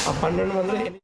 ఆ 1200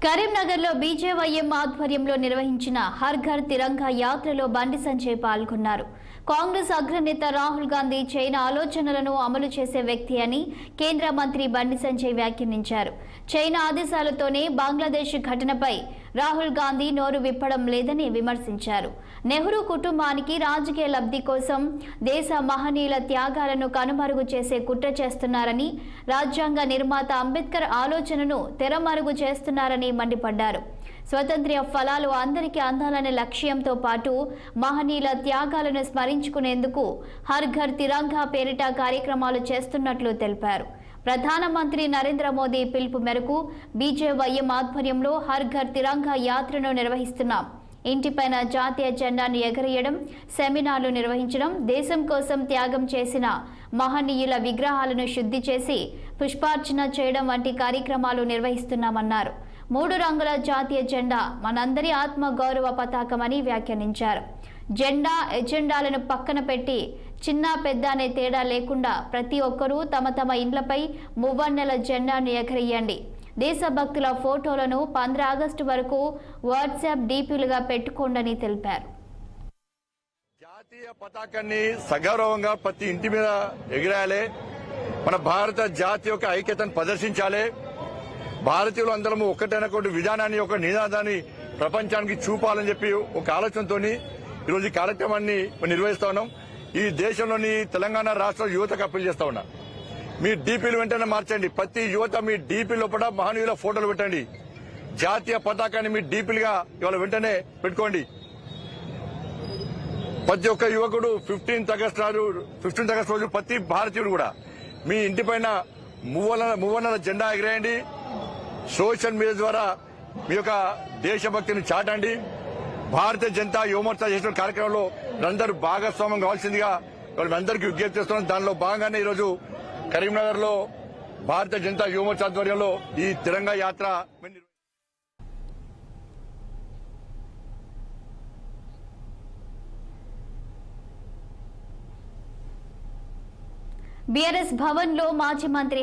కరీంనగర్లో బీజేవైఎం ఆధ్వర్యంలో నిర్వహించిన హర్ ఘర్ తిరంగా యాత్రలో బండి సంజయ్ పాల్గొన్నారు. కాంగ్రెస్ అగ్రనేత రాహుల్ గాంధీ చైనా ఆలోచనలను అమలు చేసే వ్యక్తి అని కేంద్ర మంత్రి బండి సంజయ్ వ్యాఖ్యానించారు. చైనా ఆదేశాలతోనే బంగ్లాదేశ్ ఘటనపై రాహుల్ గాంధీ నోరు విప్పడం లేదని విమర్శించారు. నెహ్రూ కుటుంబానికి రాజకీయ లబ్ధి కోసం దేశ మహనీయుల త్యాగాలను కనుమరుగు చేసే కుట్ర చేస్తున్నారని, రాజ్యాంగ నిర్మాత అంబేద్కర్ ఆలోచనను తెరమరుగు చేస్తున్నారని మండిపడ్డారు. స్వతంత్ర ఫలాలు అందరికీ అందాలనే లక్ష్యంతో పాటు మహనీయుల త్యాగాలను స్మరించుకునేందుకు హర్ ఘర్ తిరంగా పేరిట కార్యక్రమాలు చేస్తున్నట్లు తెలిపారు. ప్రధానమంత్రి నరేంద్ర మోదీ పిలుపు మేరకు బీజేవైఎం ఆధ్వర్యంలో హర్ ఘర్ తిరంగా యాత్రను నిర్వహిస్తున్నాం. ఇంటిపైన జాతీయ జెండాను ఎగరేయడం, సెమినార్లు నిర్వహించడం, దేశం కోసం త్యాగం చేసిన మహనీయుల విగ్రహాలను శుద్ధి చేసి పుష్పార్చన చేయడం వంటి కార్యక్రమాలు నిర్వహిస్తున్నామన్నారు. 3 రంగుల జాతీయ జెండా మనందరి ఆత్మ గౌరవ పతాకమని వ్యాఖ్యానించారు. జెండా ఎజెండాలను పక్కన పెట్టి చిన్న పెద్ద అనే తేడా లేకుండా ప్రతి ఒక్కరూ తమ తమ ఇండ్లపై మువ్వన్నెల జెండాను ఎగరేయండి. దేశభక్తుల ఫోటోలను 15 ఆగస్టు వరకు వాట్సాప్ డీపీలుగా పెట్టుకోండని తెలిపారు. జాతీయ పతాకాన్ని సగౌరవంగా ప్రతి ఇంటి మీద ఎగిరేయాలి. మన భారత జాతి యొక్క ఐక్యతను ప్రదర్శించాలి. భారతీయులు అందరం ఒక్కటైనటువంటి విధానాన్ని, ఒక నినాదాన్ని ప్రపంచానికి చూపాలని చెప్పి ఒక ఆలోచనతో ఈరోజు ఈ కార్యక్రమాన్ని నిర్వహిస్తా ఉన్నాం. ఈ దేశంలోని తెలంగాణ రాష్ట్ర యువతకు అప్పీల్ చేస్తా ఉన్నా, మీ డీపీలు వెంటనే మార్చండి. ప్రతి యువత మీ డీపీ లోపల మహనీయుల ఫోటోలు పెట్టండి. జాతీయ పతాకాన్ని మీ డీపీలుగా ఇవాళ వెంటనే పెట్టుకోండి. ప్రతి ఒక్క యువకుడు 15th ఆగస్టు రోజు ప్రతి భారతీయుడు కూడా మీ ఇంటిపైన మువ్వన్నెల జెండా ఎగిరేయండి. సోషల్ మీడియా ద్వారా మీ యొక్క దేశభక్తిని చాటండి. భారతీయ జనతా యువమోర్చా చేసిన కార్యక్రమంలో అందరూ భాగస్వామ్యం కావాల్సిందిగా మీ అందరికీ విజ్ఞప్తి చేస్తున్నాం. దానిలో భాగంగానే ఈరోజు కరీంనగర్ లో భారతీయ జనతా యువమోర్చా ఆధ్వర్యంలో ఈ తిరంగా యాత్ర బీఆర్ఎస్ భవన్ లో మాజీ మంత్రి